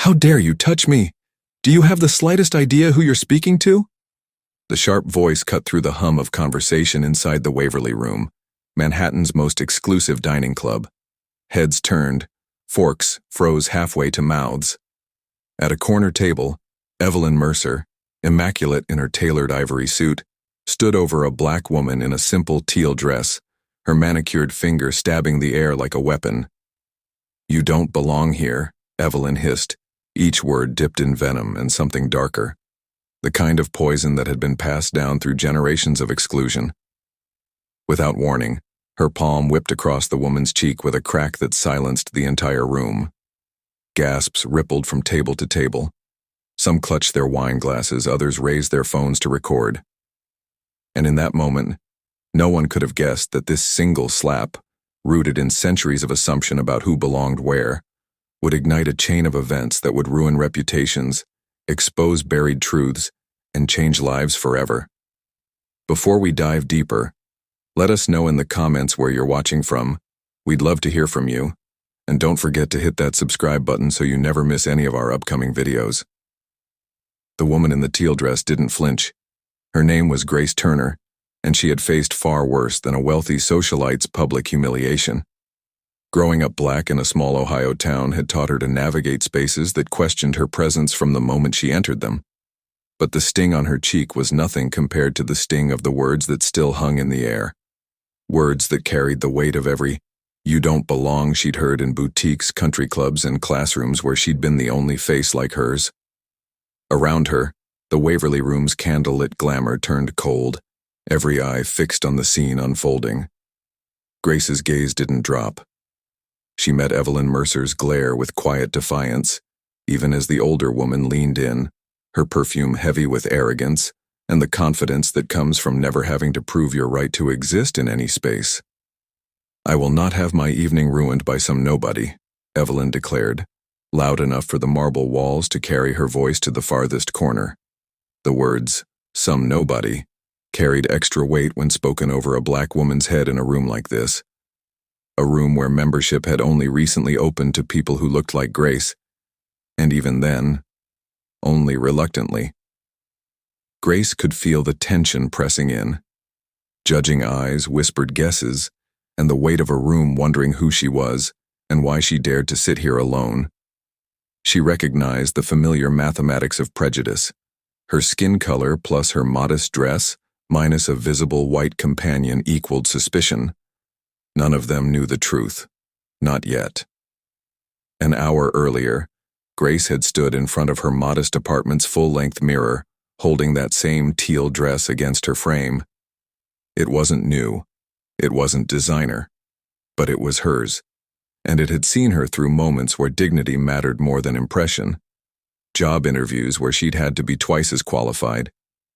How dare you touch me? Do you have the slightest idea who you're speaking to? The sharp voice cut through the hum of conversation inside the Waverly Room, Manhattan's most exclusive dining club. Heads turned, forks froze halfway to mouths. At a corner table, Evelyn Mercer, immaculate in her tailored ivory suit, stood over a black woman in a simple teal dress, her manicured finger stabbing the air like a weapon. "You don't belong here," Evelyn hissed, each word dipped in venom and something darker, the kind of poison that had been passed down through generations of exclusion. Without warning, her palm whipped across the woman's cheek with a crack that silenced the entire room. Gasps rippled from table to table. Some clutched their wine glasses, others raised their phones to record. And in that moment, no one could have guessed that this single slap, rooted in centuries of assumption about who belonged where, would ignite a chain of events that would ruin reputations, expose buried truths, and change lives forever. Before we dive deeper, let us know in the comments where you're watching from. We'd love to hear from you. And don't forget to hit that subscribe button so you never miss any of our upcoming videos. The woman in the teal dress didn't flinch. Her name was Grace Turner, and she had faced far worse than a wealthy socialite's public humiliation. Growing up black in a small Ohio town had taught her to navigate spaces that questioned her presence from the moment she entered them. But the sting on her cheek was nothing compared to the sting of the words that still hung in the air. Words that carried the weight of every "you don't belong" she'd heard in boutiques, country clubs, and classrooms where she'd been the only face like hers. Around her, the Waverly Room's candlelit glamour turned cold, every eye fixed on the scene unfolding. Grace's gaze didn't drop. She met Evelyn Mercer's glare with quiet defiance, even as the older woman leaned in, her perfume heavy with arrogance and the confidence that comes from never having to prove your right to exist in any space. "I will not have my evening ruined by some nobody," Evelyn declared, loud enough for the marble walls to carry her voice to the farthest corner. The words, "some nobody," carried extra weight when spoken over a black woman's head in a room like this. A room where membership had only recently opened to people who looked like Grace, and even then, only reluctantly. Grace could feel the tension pressing in. Judging eyes, whispered guesses, and the weight of a room wondering who she was and why she dared to sit here alone. She recognized the familiar mathematics of prejudice. Her skin color plus her modest dress, minus a visible white companion, equaled suspicion. None of them knew the truth. Not yet. An hour earlier, Grace had stood in front of her modest apartment's full-length mirror, holding that same teal dress against her frame. It wasn't new. It wasn't designer. But it was hers, and it had seen her through moments where dignity mattered more than impression. Job interviews where she'd had to be twice as qualified,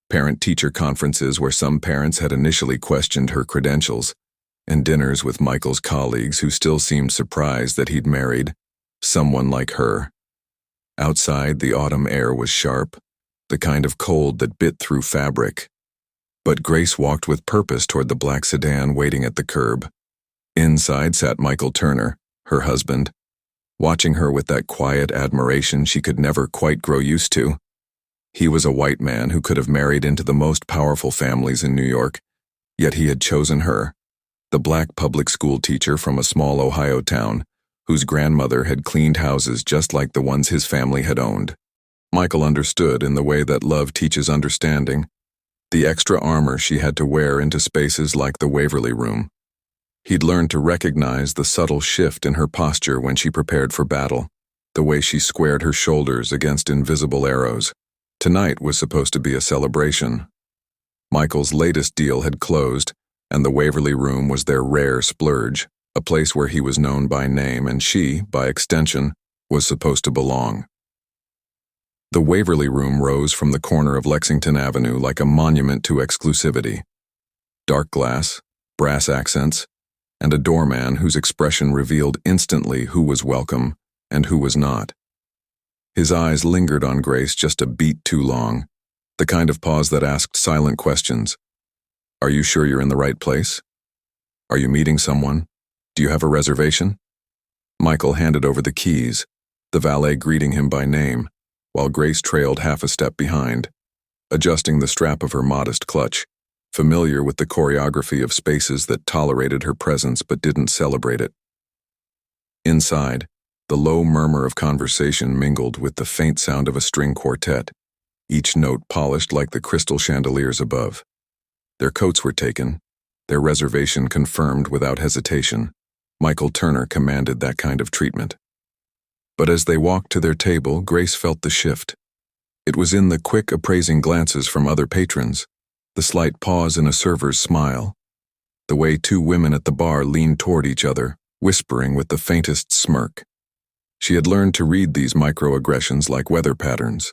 parent-teacher conferences where some parents had initially questioned her credentials, and dinners with Michael's colleagues who still seemed surprised that he'd married someone like her. Outside, the autumn air was sharp, the kind of cold that bit through fabric. But Grace walked with purpose toward the black sedan waiting at the curb. Inside sat Michael Turner, her husband, watching her with that quiet admiration she could never quite grow used to. He was a white man who could have married into the most powerful families in New York, yet he had chosen her, the black public school teacher from a small Ohio town, whose grandmother had cleaned houses just like the ones his family had owned. Michael understood in the way that love teaches understanding, the extra armor she had to wear into spaces like the Waverly Room. He'd learned to recognize the subtle shift in her posture when she prepared for battle, the way she squared her shoulders against invisible arrows. Tonight was supposed to be a celebration. Michael's latest deal had closed, and the Waverly Room was their rare splurge, a place where he was known by name and she, by extension, was supposed to belong. The Waverly Room rose from the corner of Lexington Avenue like a monument to exclusivity. Dark glass, brass accents, and a doorman whose expression revealed instantly who was welcome and who was not. His eyes lingered on Grace just a beat too long, the kind of pause that asked silent questions. "Are you sure you're in the right place? Are you meeting someone? Do you have a reservation?" Michael handed over the keys, the valet greeting him by name, while Grace trailed half a step behind, adjusting the strap of her modest clutch, familiar with the choreography of spaces that tolerated her presence but didn't celebrate it. Inside, the low murmur of conversation mingled with the faint sound of a string quartet, each note polished like the crystal chandeliers above. Their coats were taken, their reservation confirmed without hesitation. Michael Turner commanded that kind of treatment. But as they walked to their table, Grace felt the shift. It was in the quick, appraising glances from other patrons, the slight pause in a server's smile, the way two women at the bar leaned toward each other, whispering with the faintest smirk. She had learned to read these microaggressions like weather patterns,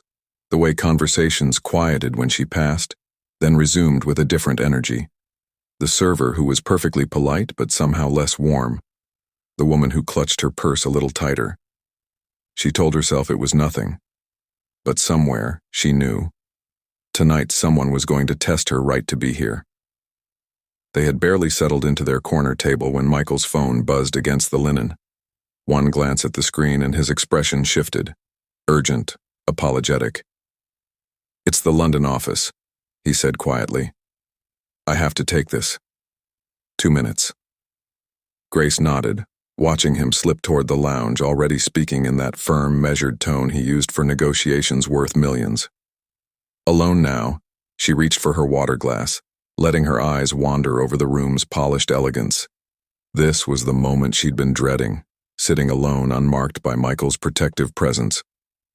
the way conversations quieted when she passed, then resumed with a different energy. The server who was perfectly polite but somehow less warm, the woman who clutched her purse a little tighter. She told herself it was nothing, but somewhere, she knew, tonight someone was going to test her right to be here. They had barely settled into their corner table when Michael's phone buzzed against the linen. One glance at the screen and his expression shifted, urgent, apologetic. "It's the London office," he said quietly. "I have to take this. 2 minutes." Grace nodded, watching him slip toward the lounge, already speaking in that firm, measured tone he used for negotiations worth millions. Alone now, she reached for her water glass, letting her eyes wander over the room's polished elegance. This was the moment she'd been dreading, sitting alone, unmarked by Michael's protective presence,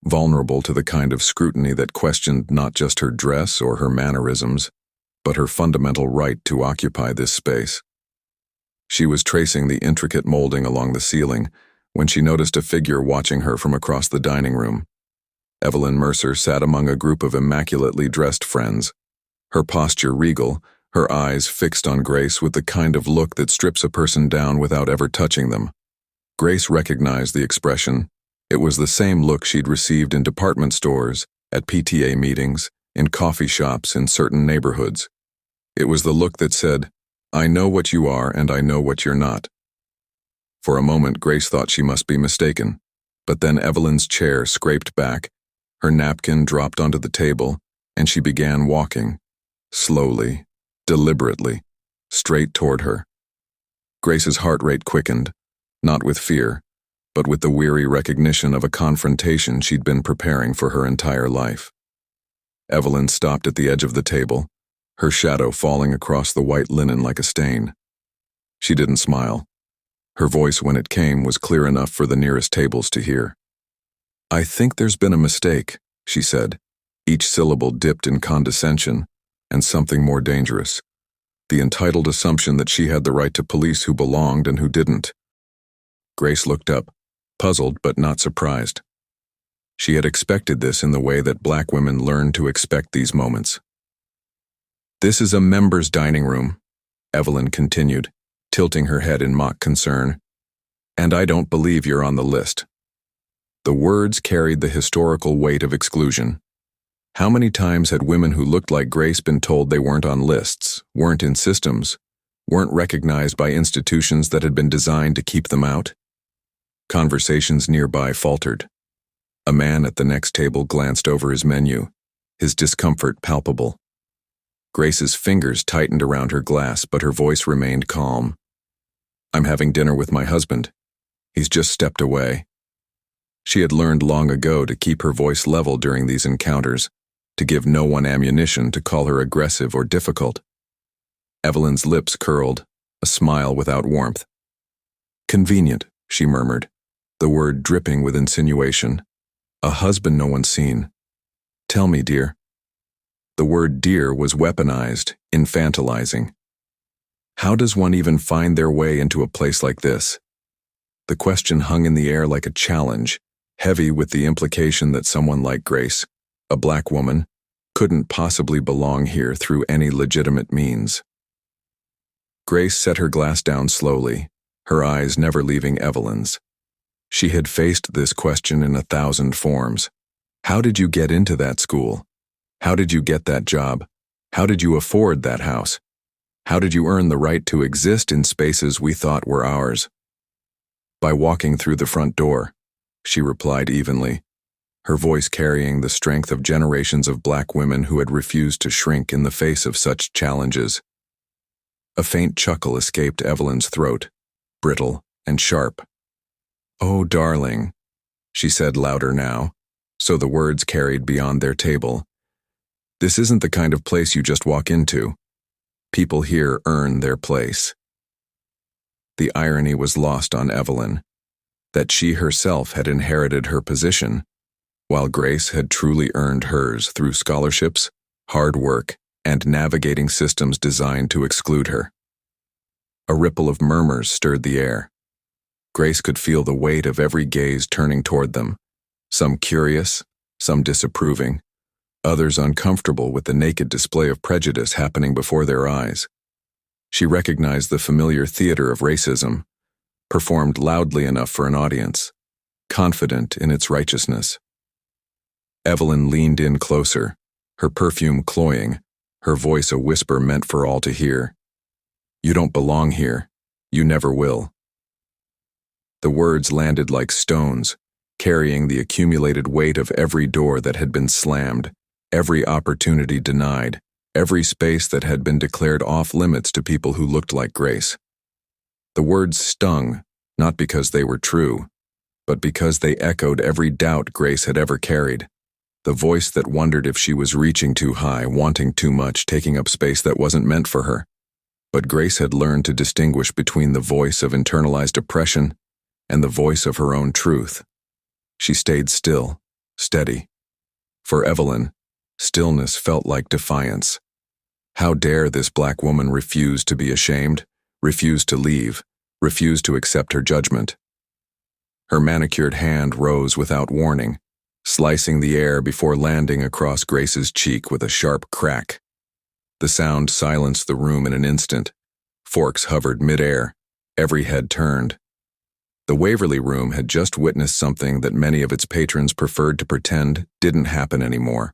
vulnerable to the kind of scrutiny that questioned not just her dress or her mannerisms, but her fundamental right to occupy this space. She was tracing the intricate molding along the ceiling when she noticed a figure watching her from across the dining room. Evelyn Mercer sat among a group of immaculately dressed friends, her posture regal, her eyes fixed on Grace with the kind of look that strips a person down without ever touching them. Grace recognized the expression. It was the same look she'd received in department stores, at PTA meetings, in coffee shops in certain neighborhoods. It was the look that said, "I know what you are and I know what you're not." For a moment, Grace thought she must be mistaken, but then Evelyn's chair scraped back, her napkin dropped onto the table, and she began walking, slowly, deliberately, straight toward her. Grace's heart rate quickened, not with fear, but with the weary recognition of a confrontation she'd been preparing for her entire life. Evelyn stopped at the edge of the table, her shadow falling across the white linen like a stain. She didn't smile. Her voice, when it came, was clear enough for the nearest tables to hear. "I think there's been a mistake," she said, each syllable dipped in condescension, and something more dangerous. The entitled assumption that she had the right to police who belonged and who didn't. Grace looked up, puzzled but not surprised. She had expected this in the way that black women learn to expect these moments. "This is a members' dining room," Evelyn continued, tilting her head in mock concern. "And I don't believe you're on the list." The words carried the historical weight of exclusion. How many times had women who looked like Grace been told they weren't on lists, weren't in systems, weren't recognized by institutions that had been designed to keep them out? Conversations nearby faltered. A man at the next table glanced over his menu, his discomfort palpable. Grace's fingers tightened around her glass, but her voice remained calm. "I'm having dinner with my husband. He's just stepped away." She had learned long ago to keep her voice level during these encounters, to give no one ammunition to call her aggressive or difficult. Evelyn's lips curled, a smile without warmth. "Convenient," she murmured, the word dripping with insinuation. "A husband no one's seen. Tell me, dear." The word dear was weaponized, infantilizing. How does one even find their way into a place like this? The question hung in the air like a challenge, heavy with the implication that someone like Grace, a black woman, couldn't possibly belong here through any legitimate means. Grace set her glass down slowly, her eyes never leaving Evelyn's. She had faced this question in 1,000 forms. How did you get into that school? How did you get that job? How did you afford that house? How did you earn the right to exist in spaces we thought were ours? By walking through the front door, she replied evenly, her voice carrying the strength of generations of black women who had refused to shrink in the face of such challenges. A faint chuckle escaped Evelyn's throat, brittle and sharp. "Oh, darling," she said louder now, so the words carried beyond their table. "This isn't the kind of place you just walk into. People here earn their place." The irony was lost on Evelyn, that she herself had inherited her position, while Grace had truly earned hers through scholarships, hard work, and navigating systems designed to exclude her. A ripple of murmurs stirred the air. Grace could feel the weight of every gaze turning toward them, some curious, some disapproving, others uncomfortable with the naked display of prejudice happening before their eyes. She recognized the familiar theater of racism, performed loudly enough for an audience, confident in its righteousness. Evelyn leaned in closer, her perfume cloying, her voice a whisper meant for all to hear. "You don't belong here. You never will." The words landed like stones, carrying the accumulated weight of every door that had been slammed, every opportunity denied, every space that had been declared off-limits to people who looked like Grace. The words stung, not because they were true, but because they echoed every doubt Grace had ever carried. The voice that wondered if she was reaching too high, wanting too much, taking up space that wasn't meant for her. But Grace had learned to distinguish between the voice of internalized oppression and the voice of her own truth. She stayed still, steady. For Evelyn, stillness felt like defiance. How dare this black woman refuse to be ashamed, refuse to leave, refuse to accept her judgment? Her manicured hand rose without warning, slicing the air before landing across Grace's cheek with a sharp crack. The sound silenced the room in an instant. Forks hovered mid-air, every head turned. The Waverly Room had just witnessed something that many of its patrons preferred to pretend didn't happen anymore.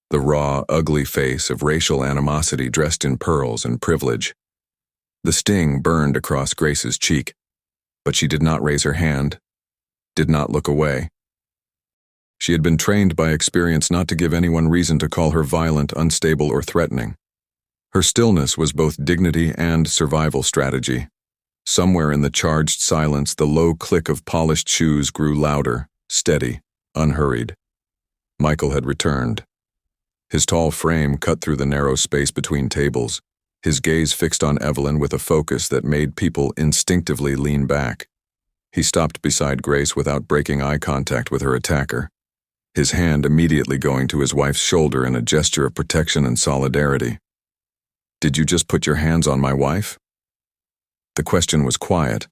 The raw, ugly face of racial animosity dressed in pearls and privilege. The sting burned across Grace's cheek, but she did not raise her hand, did not look away. She had been trained by experience not to give anyone reason to call her violent, unstable, or threatening. Her stillness was both dignity and survival strategy. Somewhere in the charged silence, the low click of polished shoes grew louder, steady, unhurried. Michael had returned. His tall frame cut through the narrow space between tables, his gaze fixed on Evelyn with a focus that made people instinctively lean back. He stopped beside Grace without breaking eye contact with her attacker, his hand immediately going to his wife's shoulder in a gesture of protection and solidarity. "Did you just put your hands on my wife?" The question was quiet,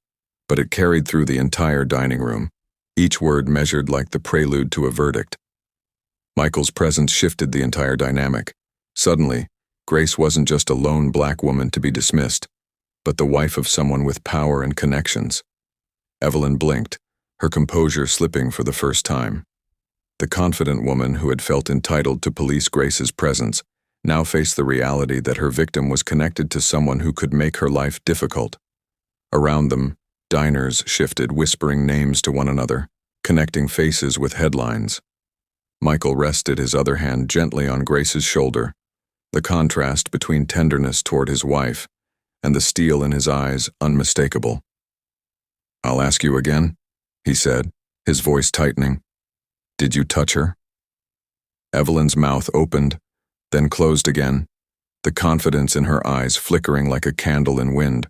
but it carried through the entire dining room, each word measured like the prelude to a verdict. Michael's presence shifted the entire dynamic. Suddenly, Grace wasn't just a lone black woman to be dismissed, but the wife of someone with power and connections. Evelyn blinked, her composure slipping for the first time. The confident woman who had felt entitled to police Grace's presence now faced the reality that her victim was connected to someone who could make her life difficult. Around them, diners shifted, whispering names to one another, connecting faces with headlines. Michael rested his other hand gently on Grace's shoulder, the contrast between tenderness toward his wife and the steel in his eyes unmistakable. "I'll ask you again," he said, his voice tightening. "Did you touch her?" Evelyn's mouth opened, then closed again, the confidence in her eyes flickering like a candle in wind.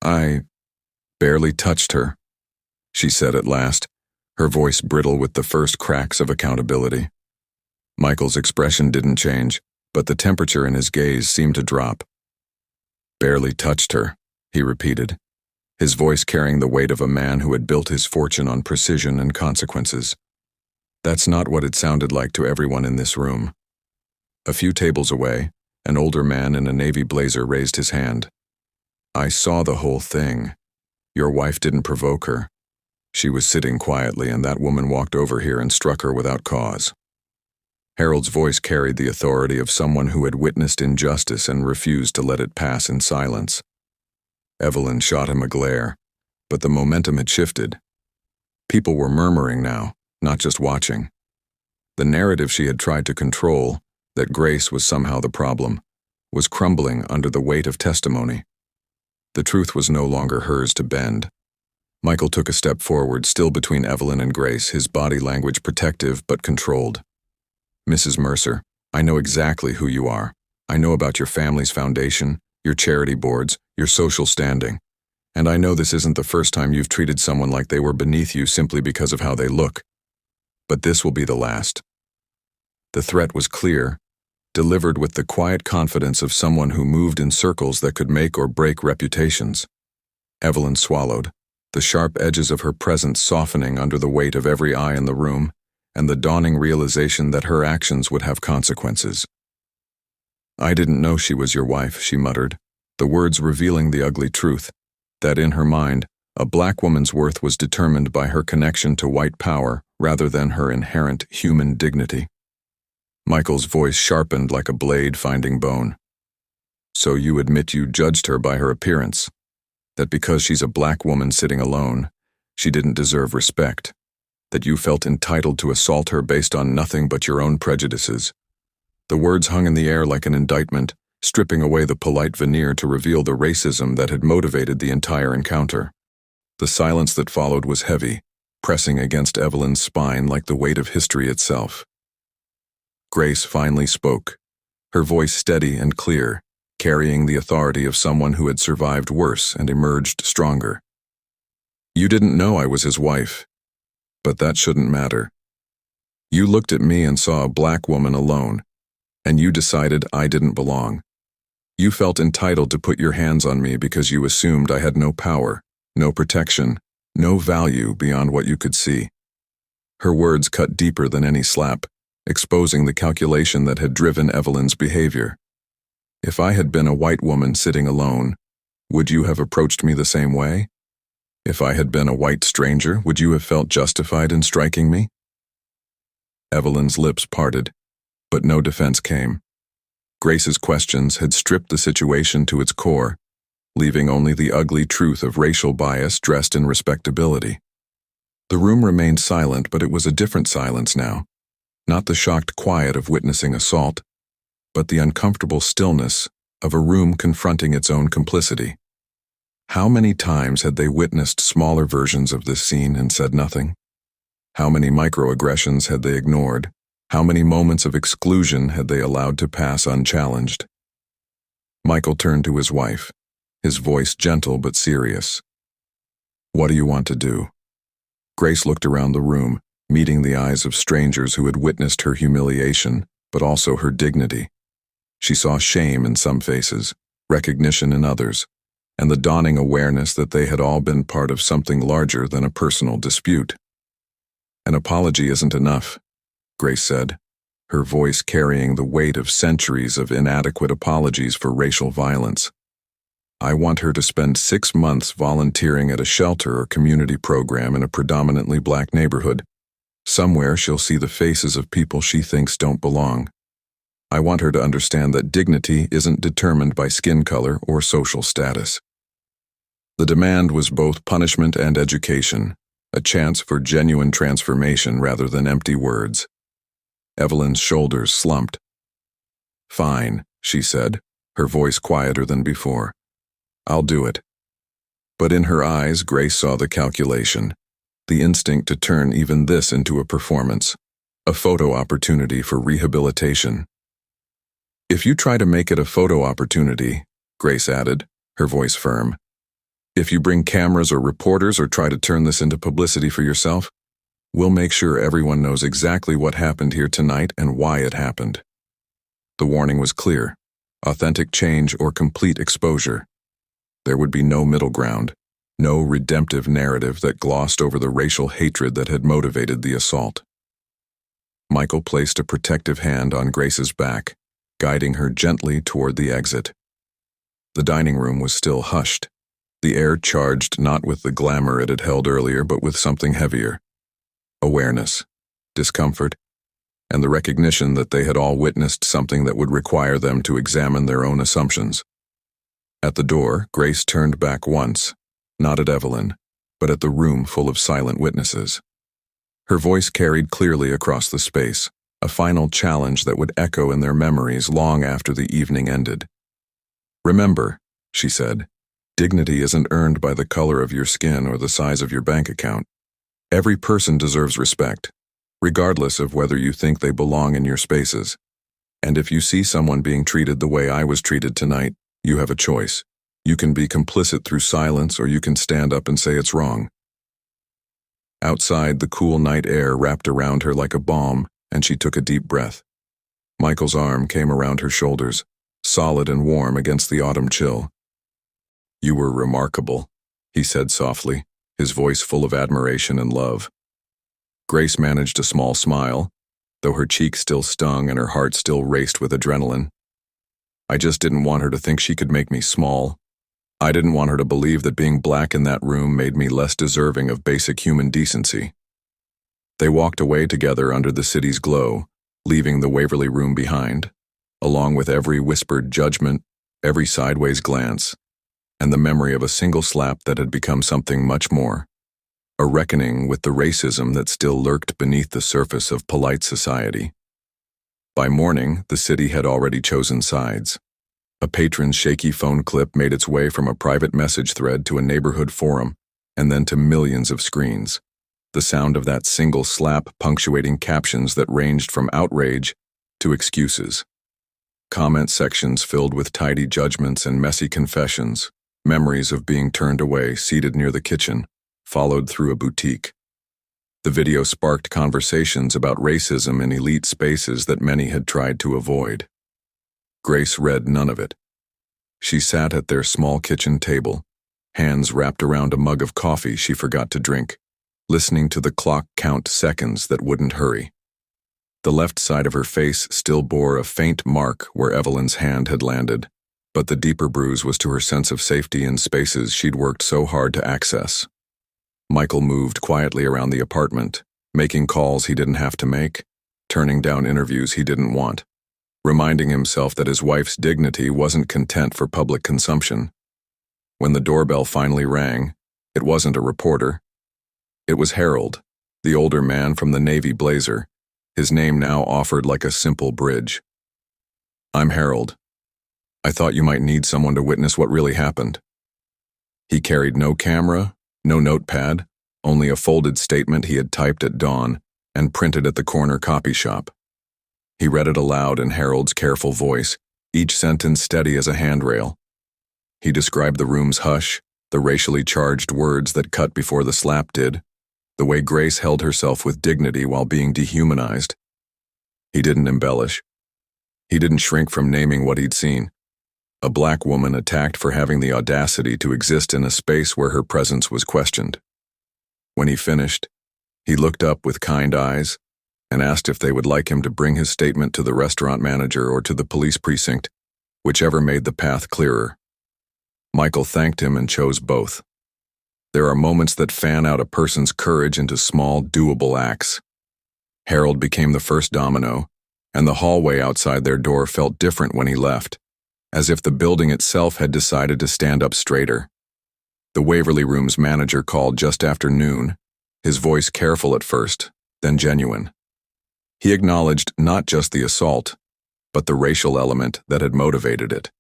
"I barely touched her," she said at last, her voice brittle with the first cracks of accountability. Michael's expression didn't change, but the temperature in his gaze seemed to drop. "Barely touched her," he repeated, his voice carrying the weight of a man who had built his fortune on precision and consequences. That's not what it sounded like to everyone in this room. A few tables away, an older man in a navy blazer raised his hand. "I saw the whole thing. Your wife didn't provoke her. She was sitting quietly, and that woman walked over here and struck her without cause." Harold's voice carried the authority of someone who had witnessed injustice and refused to let it pass in silence. Evelyn shot him a glare, but the momentum had shifted. People were murmuring now, not just watching. The narrative she had tried to control, that Grace was somehow the problem, was crumbling under the weight of testimony. The truth was no longer hers to bend. Michael took a step forward, still between Evelyn and Grace, his body language protective but controlled. "Mrs. Mercer, I know exactly who you are. I know about your family's foundation, your charity boards, your social standing. And I know this isn't the first time you've treated someone like they were beneath you simply because of how they look. But this will be the last." The threat was clear, delivered with the quiet confidence of someone who moved in circles that could make or break reputations. Evelyn swallowed, the sharp edges of her presence softening under the weight of every eye in the room, and the dawning realization that her actions would have consequences. "I didn't know she was your wife," she muttered, the words revealing the ugly truth, that in her mind, a black woman's worth was determined by her connection to white power rather than her inherent human dignity. Michael's voice sharpened like a blade finding bone. "So you admit you judged her by her appearance? That because she's a black woman sitting alone, she didn't deserve respect? That you felt entitled to assault her based on nothing but your own prejudices?" The words hung in the air like an indictment, stripping away the polite veneer to reveal the racism that had motivated the entire encounter. The silence that followed was heavy, pressing against Evelyn's spine like the weight of history itself. Grace finally spoke, her voice steady and clear, carrying the authority of someone who had survived worse and emerged stronger. "You didn't know I was his wife, but that shouldn't matter. You looked at me and saw a black woman alone, and you decided I didn't belong. You felt entitled to put your hands on me because you assumed I had no power, no protection, no value beyond what you could see." Her words cut deeper than any slap, exposing the calculation that had driven Evelyn's behavior. "If I had been a white woman sitting alone, would you have approached me the same way? If I had been a white stranger, would you have felt justified in striking me?" Evelyn's lips parted, but no defense came. Grace's questions had stripped the situation to its core, leaving only the ugly truth of racial bias dressed in respectability. The room remained silent, but it was a different silence now. Not the shocked quiet of witnessing assault, but the uncomfortable stillness of a room confronting its own complicity. How many times had they witnessed smaller versions of this scene and said nothing? How many microaggressions had they ignored? How many moments of exclusion had they allowed to pass unchallenged? Michael turned to his wife, his voice gentle but serious. "What do you want to do?" Grace looked around the room, meeting the eyes of strangers who had witnessed her humiliation, but also her dignity. She saw shame in some faces, recognition in others, and the dawning awareness that they had all been part of something larger than a personal dispute. "An apology isn't enough," Grace said, her voice carrying the weight of centuries of inadequate apologies for racial violence. "I want her to spend 6 months volunteering at a shelter or community program in a predominantly black neighborhood. Somewhere she'll see the faces of people she thinks don't belong. I want her to understand that dignity isn't determined by skin color or social status." The demand was both punishment and education, a chance for genuine transformation rather than empty words. Evelyn's shoulders slumped. "Fine," she said, her voice quieter than before. "I'll do it." But in her eyes, Grace saw the calculation, the instinct to turn even this into a performance, a photo opportunity for rehabilitation. "If you try to make it a photo opportunity," Grace added, her voice firm, "if you bring cameras or reporters or try to turn this into publicity for yourself, we'll make sure everyone knows exactly what happened here tonight and why it happened." The warning was clear: authentic change or complete exposure. There would be no middle ground, no redemptive narrative that glossed over the racial hatred that had motivated the assault. Michael placed a protective hand on Grace's back, guiding her gently toward the exit. The dining room was still hushed, the air charged not with the glamour it had held earlier but with something heavier. Awareness, discomfort, and the recognition that they had all witnessed something that would require them to examine their own assumptions. At the door, Grace turned back once, not at Evelyn, but at the room full of silent witnesses. Her voice carried clearly across the space, a final challenge that would echo in their memories long after the evening ended. "Remember," she said, "dignity isn't earned by the color of your skin or the size of your bank account. Every person deserves respect, regardless of whether you think they belong in your spaces. And if you see someone being treated the way I was treated tonight, you have a choice. You can be complicit through silence, or you can stand up and say it's wrong." Outside, the cool night air wrapped around her like a balm, and she took a deep breath. Michael's arm came around her shoulders, solid and warm against the autumn chill. "You were remarkable," he said softly, his voice full of admiration and love. Grace managed a small smile, though her cheek still stung and her heart still raced with adrenaline. "I just didn't want her to think she could make me small. I didn't want her to believe that being black in that room made me less deserving of basic human decency." They walked away together under the city's glow, leaving the Waverly Room behind, along with every whispered judgment, every sideways glance, and the memory of a single slap that had become something much more, a reckoning with the racism that still lurked beneath the surface of polite society. By morning, the city had already chosen sides. A patron's shaky phone clip made its way from a private message thread to a neighborhood forum, and then to millions of screens, the sound of that single slap punctuating captions that ranged from outrage to excuses. Comment sections filled with tidy judgments and messy confessions, memories of being turned away seated near the kitchen, followed through a boutique. The video sparked conversations about racism in elite spaces that many had tried to avoid. Grace read none of it. She sat at their small kitchen table, hands wrapped around a mug of coffee she forgot to drink, listening to the clock count seconds that wouldn't hurry. The left side of her face still bore a faint mark where Evelyn's hand had landed, but the deeper bruise was to her sense of safety in spaces she'd worked so hard to access. Michael moved quietly around the apartment, making calls he didn't have to make, turning down interviews he didn't want, reminding himself that his wife's dignity wasn't content for public consumption. When the doorbell finally rang, it wasn't a reporter. It was Harold, the older man from the navy blazer, his name now offered like a simple bridge. "I'm Harold. I thought you might need someone to witness what really happened." He carried no camera, no notepad, only a folded statement he had typed at dawn and printed at the corner copy shop. He read it aloud in Harold's careful voice, each sentence steady as a handrail. He described the room's hush, the racially charged words that cut before the slap did, the way Grace held herself with dignity while being dehumanized. He didn't embellish. He didn't shrink from naming what he'd seen. A black woman attacked for having the audacity to exist in a space where her presence was questioned. When he finished, he looked up with kind eyes and asked if they would like him to bring his statement to the restaurant manager or to the police precinct, whichever made the path clearer. Michael thanked him and chose both. There are moments that fan out a person's courage into small, doable acts. Harold became the first domino, and the hallway outside their door felt different when he left, as if the building itself had decided to stand up straighter. The Waverly Room's manager called just after noon, his voice careful at first, then genuine. He acknowledged not just the assault, but the racial element that had motivated it.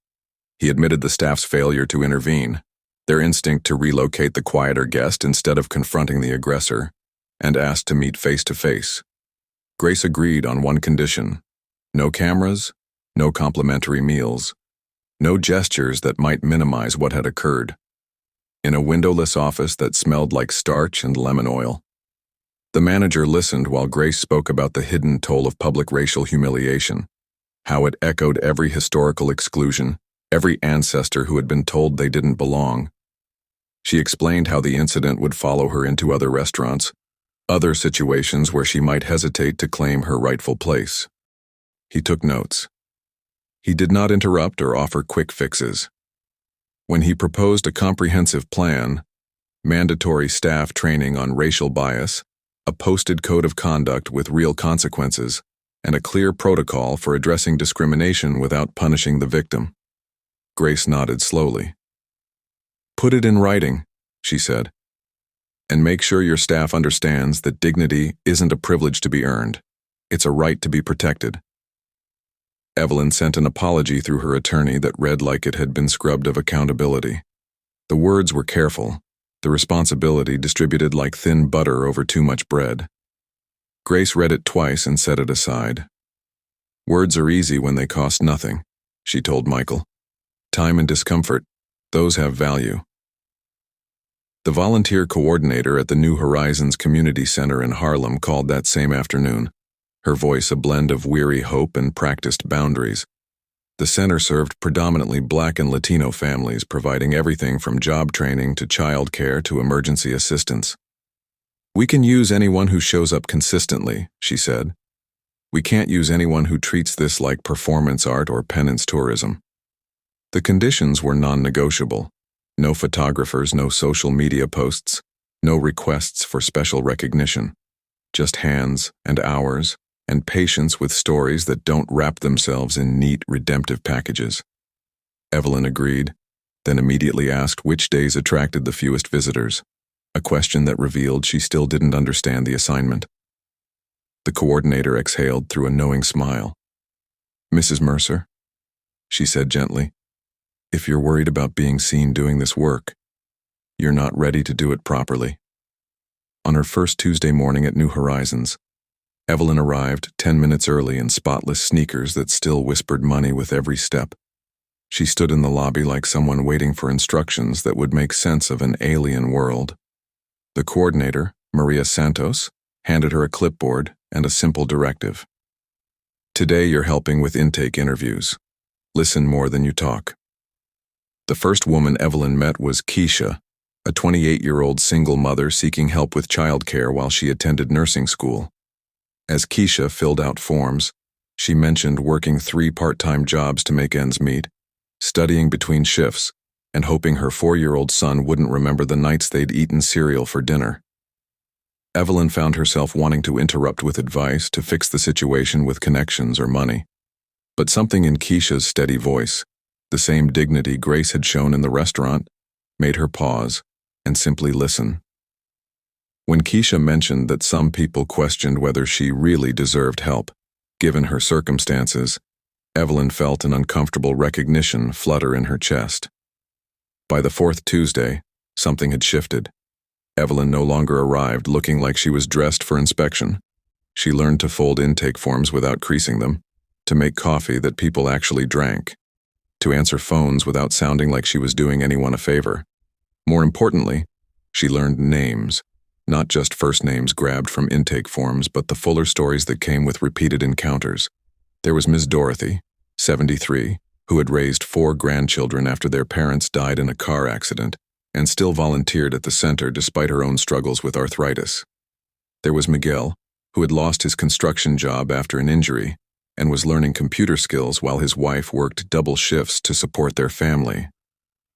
He admitted the staff's failure to intervene, their instinct to relocate the quieter guest instead of confronting the aggressor, and asked to meet face to face. Grace agreed on one condition: no cameras, no complimentary meals, no gestures that might minimize what had occurred. In a windowless office that smelled like starch and lemon oil. The manager listened while Grace spoke about the hidden toll of public racial humiliation, how it echoed every historical exclusion, every ancestor who had been told they didn't belong. She explained how the incident would follow her into other restaurants, other situations where she might hesitate to claim her rightful place. He took notes. He did not interrupt or offer quick fixes. When he proposed a comprehensive plan, mandatory staff training on racial bias, a posted code of conduct with real consequences, and a clear protocol for addressing discrimination without punishing the victim, Grace nodded slowly. "Put it in writing," she said. And make sure your staff understands that dignity isn't a privilege to be earned. It's a right to be protected. Evelyn sent an apology through her attorney that read like it had been scrubbed of accountability. The words were careful, the responsibility distributed like thin butter over too much bread. Grace read it twice and set it aside. Words are easy when they cost nothing, she told Michael. Time and discomfort, those have value. The volunteer coordinator at the New Horizons Community Center in Harlem called that same afternoon, her voice a blend of weary hope and practiced boundaries. The center served predominantly Black and Latino families, providing everything from job training to child care to emergency assistance. We can use anyone who shows up consistently, she said. We can't use anyone who treats this like performance art or penance tourism. The conditions were non-negotiable. No photographers, no social media posts, no requests for special recognition. Just hands and hours and patience with stories that don't wrap themselves in neat, redemptive packages. Evelyn agreed, then immediately asked which days attracted the fewest visitors, a question that revealed she still didn't understand the assignment. The coordinator exhaled through a knowing smile. Mrs. Mercer, she said gently, if you're worried about being seen doing this work, you're not ready to do it properly. On her first Tuesday morning at New Horizons, Evelyn arrived 10 minutes early in spotless sneakers that still whispered money with every step. She stood in the lobby like someone waiting for instructions that would make sense of an alien world. The coordinator, Maria Santos, handed her a clipboard and a simple directive. Today you're helping with intake interviews. Listen more than you talk. The first woman Evelyn met was Keisha, a 28-year-old single mother seeking help with childcare while she attended nursing school. As Keisha filled out forms, she mentioned working 3 part-time jobs to make ends meet, studying between shifts, and hoping her 4-year-old son wouldn't remember the nights they'd eaten cereal for dinner. Evelyn found herself wanting to interrupt with advice to fix the situation with connections or money. But something in Keisha's steady voice, the same dignity Grace had shown in the restaurant, made her pause and simply listen. When Keisha mentioned that some people questioned whether she really deserved help, given her circumstances, Evelyn felt an uncomfortable recognition flutter in her chest. By the 4th Tuesday, something had shifted. Evelyn no longer arrived looking like she was dressed for inspection. She learned to fold intake forms without creasing them, to make coffee that people actually drank, to answer phones without sounding like she was doing anyone a favor. More importantly, she learned names, not just first names grabbed from intake forms, but the fuller stories that came with repeated encounters. There was Ms. Dorothy, 73, who had raised 4 grandchildren after their parents died in a car accident, and still volunteered at the center despite her own struggles with arthritis. There was Miguel, who had lost his construction job after an injury, and was learning computer skills while his wife worked double shifts to support their family.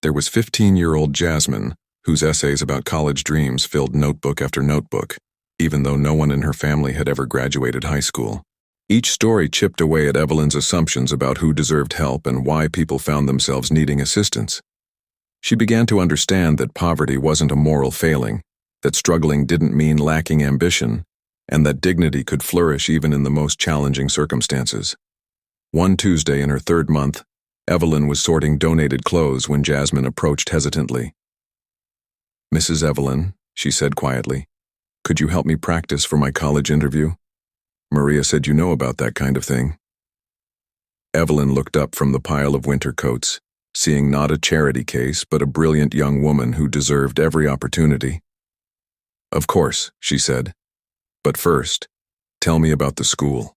There was 15-year-old Jasmine, whose essays about college dreams filled notebook after notebook, even though no one in her family had ever graduated high school. Each story chipped away at Evelyn's assumptions about who deserved help and why people found themselves needing assistance. She began to understand that poverty wasn't a moral failing, that struggling didn't mean lacking ambition, and that dignity could flourish even in the most challenging circumstances. One Tuesday in her 3rd month, Evelyn was sorting donated clothes when Jasmine approached hesitantly. Mrs. Evelyn, she said quietly, could you help me practice for my college interview? Maria said you know about that kind of thing. Evelyn looked up from the pile of winter coats, seeing not a charity case but a brilliant young woman who deserved every opportunity. Of course, she said. But first, tell me about the school.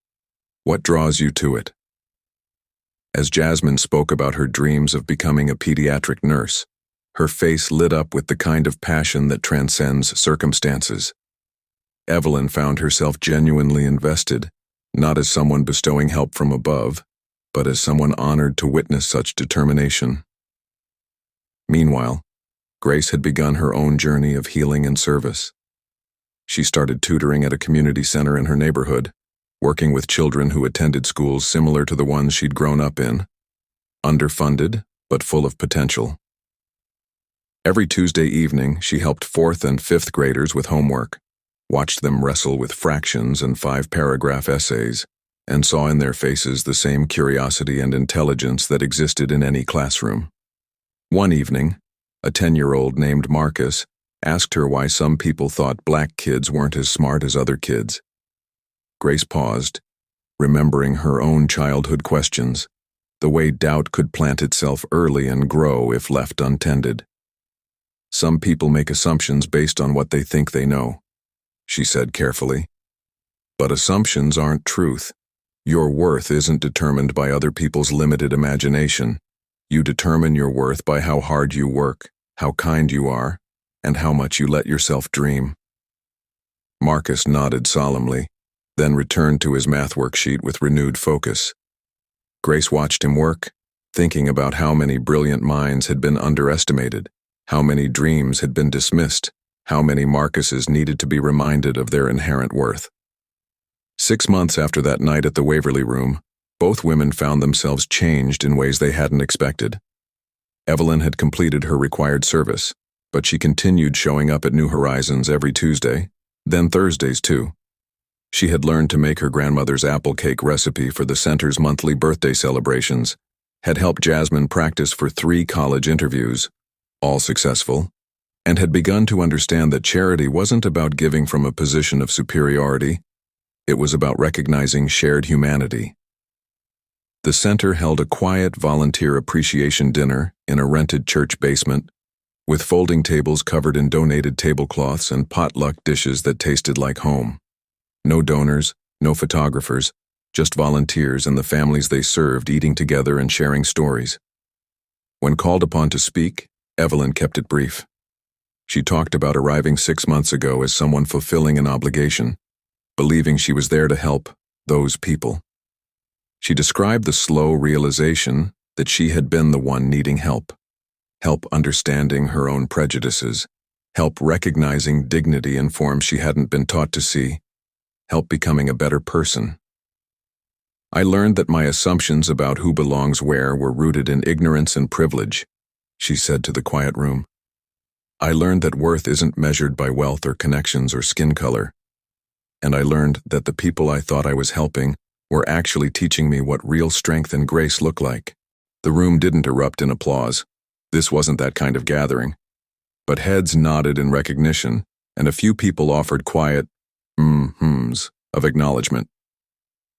What draws you to it? As Jasmine spoke about her dreams of becoming a pediatric nurse, her face lit up with the kind of passion that transcends circumstances. Evelyn found herself genuinely invested, not as someone bestowing help from above, but as someone honored to witness such determination. Meanwhile, Grace had begun her own journey of healing and service. She started tutoring at a community center in her neighborhood, working with children who attended schools similar to the ones she'd grown up in, underfunded but full of potential. Every Tuesday evening, she helped 4th and 5th graders with homework, watched them wrestle with fractions and 5-paragraph essays, and saw in their faces the same curiosity and intelligence that existed in any classroom. One evening, a 10-year-old named Marcus asked her why some people thought black kids weren't as smart as other kids. Grace paused, remembering her own childhood questions, the way doubt could plant itself early and grow if left untended. "Some people make assumptions based on what they think they know," she said carefully. "But assumptions aren't truth. Your worth isn't determined by other people's limited imagination. You determine your worth by how hard you work, how kind you are, and how much you let yourself dream." Marcus nodded solemnly, then returned to his math worksheet with renewed focus. Grace watched him work, thinking about how many brilliant minds had been underestimated, how many dreams had been dismissed, how many Marcuses needed to be reminded of their inherent worth. 6 months after that night at the Waverly Room, both women found themselves changed in ways they hadn't expected. Evelyn had completed her required service, but she continued showing up at New Horizons every Tuesday, then Thursdays too. She had learned to make her grandmother's apple cake recipe for the center's monthly birthday celebrations, had helped Jasmine practice for 3 college interviews, all successful, and had begun to understand that charity wasn't about giving from a position of superiority. It was about recognizing shared humanity. The center held a quiet volunteer appreciation dinner in a rented church basement, with folding tables covered in donated tablecloths and potluck dishes that tasted like home. No donors, no photographers, just volunteers and the families they served eating together and sharing stories. When called upon to speak, Evelyn kept it brief. She talked about arriving 6 months ago as someone fulfilling an obligation, believing she was there to help those people. She described the slow realization that she had been the one needing help understanding her own prejudices, help recognizing dignity in forms she hadn't been taught to see, help becoming a better person. "I learned that my assumptions about who belongs where were rooted in ignorance and privilege," she said to the quiet room. "I learned that worth isn't measured by wealth or connections or skin color. And I learned that the people I thought I was helping were actually teaching me what real strength and grace look like." The room didn't erupt in applause. This wasn't that kind of gathering. But heads nodded in recognition, and a few people offered quiet hms of acknowledgement.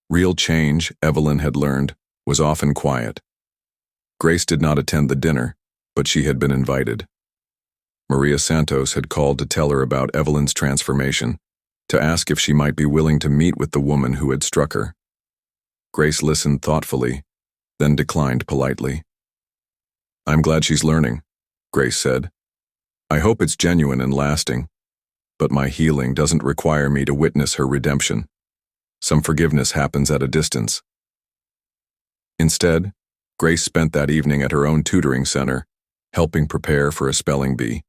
Real change, Evelyn had learned, was often quiet. Grace did not attend the dinner, but she had been invited. Maria Santos had called to tell her about Evelyn's transformation, to ask if she might be willing to meet with the woman who had struck her. Grace listened thoughtfully, then declined politely. "I'm glad she's learning," Grace said. "I hope it's genuine and lasting, but my healing doesn't require me to witness her redemption. Some forgiveness happens at a distance." Instead, Grace spent that evening at her own tutoring center, helping prepare for a spelling bee.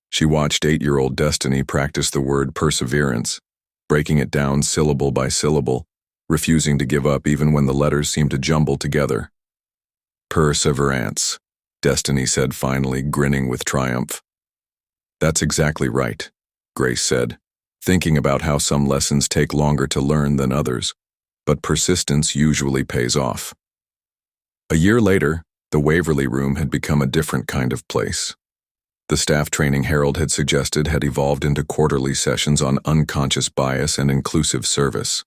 She watched 8-year-old Destiny practice the word perseverance, breaking it down syllable by syllable, refusing to give up even when the letters seemed to jumble together. "Perseverance," Destiny said finally, grinning with triumph. "That's exactly right," Grace said, thinking about how some lessons take longer to learn than others, but persistence usually pays off. A year later, the Waverly Room had become a different kind of place. The staff training Harold had suggested had evolved into quarterly sessions on unconscious bias and inclusive service.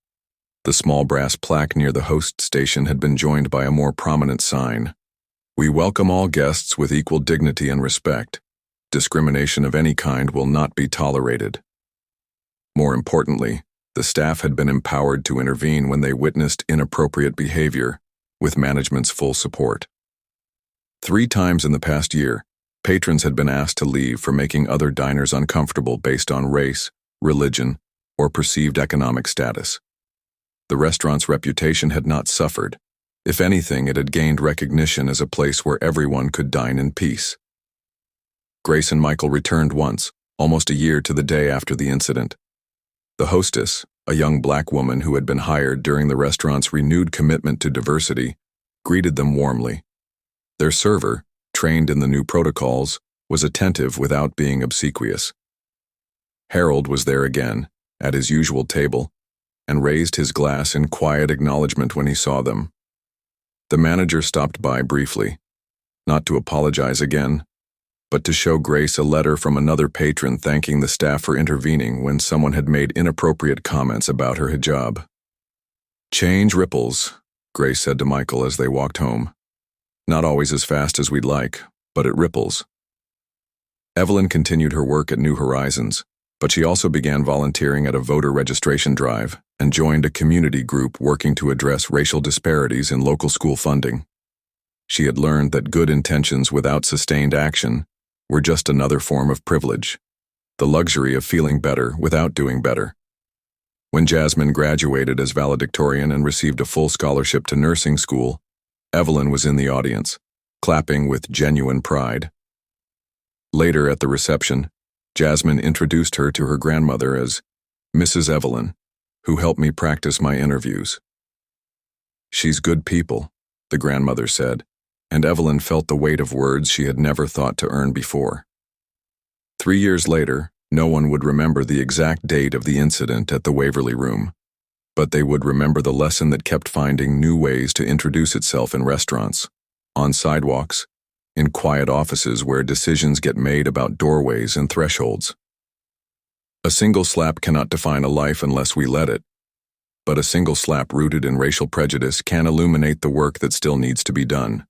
The small brass plaque near the host station had been joined by a more prominent sign: "We welcome all guests with equal dignity and respect. Discrimination of any kind will not be tolerated." More importantly, the staff had been empowered to intervene when they witnessed inappropriate behavior, with management's full support. 3 times in the past year, patrons had been asked to leave for making other diners uncomfortable based on race, religion, or perceived economic status. The restaurant's reputation had not suffered. If anything, it had gained recognition as a place where everyone could dine in peace. Grace and Michael returned once, almost a year to the day after the incident. The hostess, a young black woman who had been hired during the restaurant's renewed commitment to diversity, greeted them warmly. Their server, trained in the new protocols, was attentive without being obsequious. Harold was there again, at his usual table, and raised his glass in quiet acknowledgement when he saw them. The manager stopped by briefly, not to apologize again, but to show Grace a letter from another patron thanking the staff for intervening when someone had made inappropriate comments about her hijab. "Change ripples," Grace said to Michael as they walked home. "Not always as fast as we'd like, but it ripples." Evelyn continued her work at New Horizons, but she also began volunteering at a voter registration drive and joined a community group working to address racial disparities in local school funding. She had learned that good intentions without sustained action were just another form of privilege, the luxury of feeling better without doing better. When Jasmine graduated as valedictorian and received a full scholarship to nursing school, Evelyn was in the audience, clapping with genuine pride. Later at the reception, Jasmine introduced her to her grandmother as Mrs. Evelyn, who helped me practice my interviews. "She's good people," the grandmother said, and Evelyn felt the weight of words she had never thought to earn before. 3 years later, no one would remember the exact date of the incident at the Waverly Room, but they would remember the lesson that kept finding new ways to introduce itself in restaurants, on sidewalks, in quiet offices where decisions get made about doorways and thresholds. A single slap cannot define a life unless we let it, but a single slap rooted in racial prejudice can illuminate the work that still needs to be done,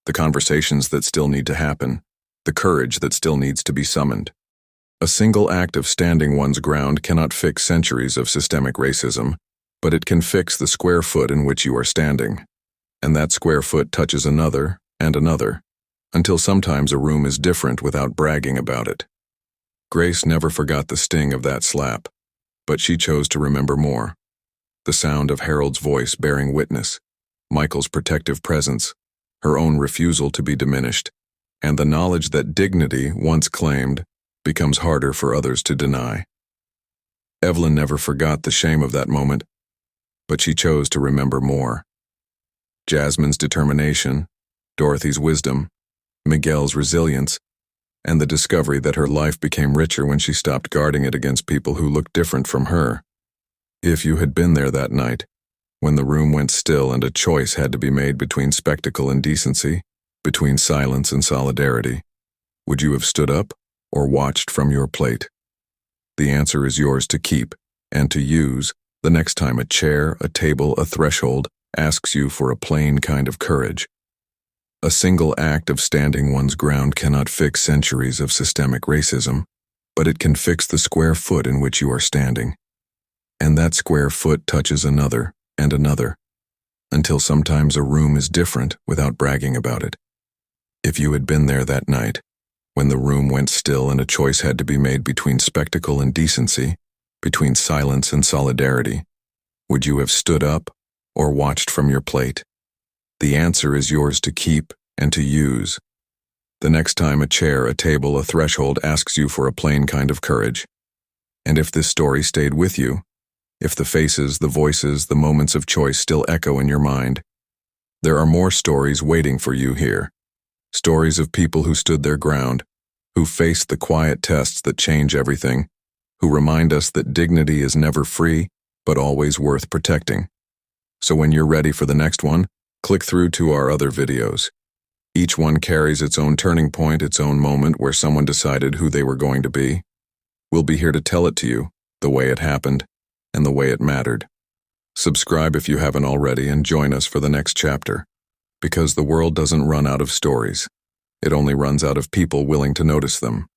the conversations that still need to happen, the courage that still needs to be summoned. A single act of standing one's ground cannot fix centuries of systemic racism, but it can fix the square foot in which you are standing, and that square foot touches another and another, until sometimes a room is different without bragging about it. Grace never forgot the sting of that slap, but she chose to remember more. The sound of Harold's voice bearing witness, Michael's protective presence, her own refusal to be diminished, and the knowledge that dignity, once claimed, becomes harder for others to deny. Evelyn never forgot the shame of that moment, but she chose to remember more. Jasmine's determination, Dorothy's wisdom, Miguel's resilience, and the discovery that her life became richer when she stopped guarding it against people who looked different from her. If you had been there that night, when the room went still and a choice had to be made between spectacle and decency, between silence and solidarity, would you have stood up or watched from your plate? The answer is yours to keep and to use the next time a chair, a table, a threshold asks you for a plain kind of courage. A single act of standing one's ground cannot fix centuries of systemic racism, but it can fix the square foot in which you are standing. And that square foot touches another and another, until sometimes a room is different without bragging about it. If you had been there that night, when the room went still and a choice had to be made between spectacle and decency, between silence and solidarity, would you have stood up or watched from your plate? The answer is yours to keep and to use. The next time a chair, a table, a threshold asks you for a plain kind of courage. And if this story stayed with you, if the faces, the voices, the moments of choice still echo in your mind, there are more stories waiting for you here. Stories of people who stood their ground, who faced the quiet tests that change everything, who remind us that dignity is never free, but always worth protecting. So when you're ready for the next one, click through to our other videos. Each one carries its own turning point, its own moment where someone decided who they were going to be. We'll be here to tell it to you, the way it happened, and the way it mattered. Subscribe if you haven't already and join us for the next chapter. Because the world doesn't run out of stories. It only runs out of people willing to notice them.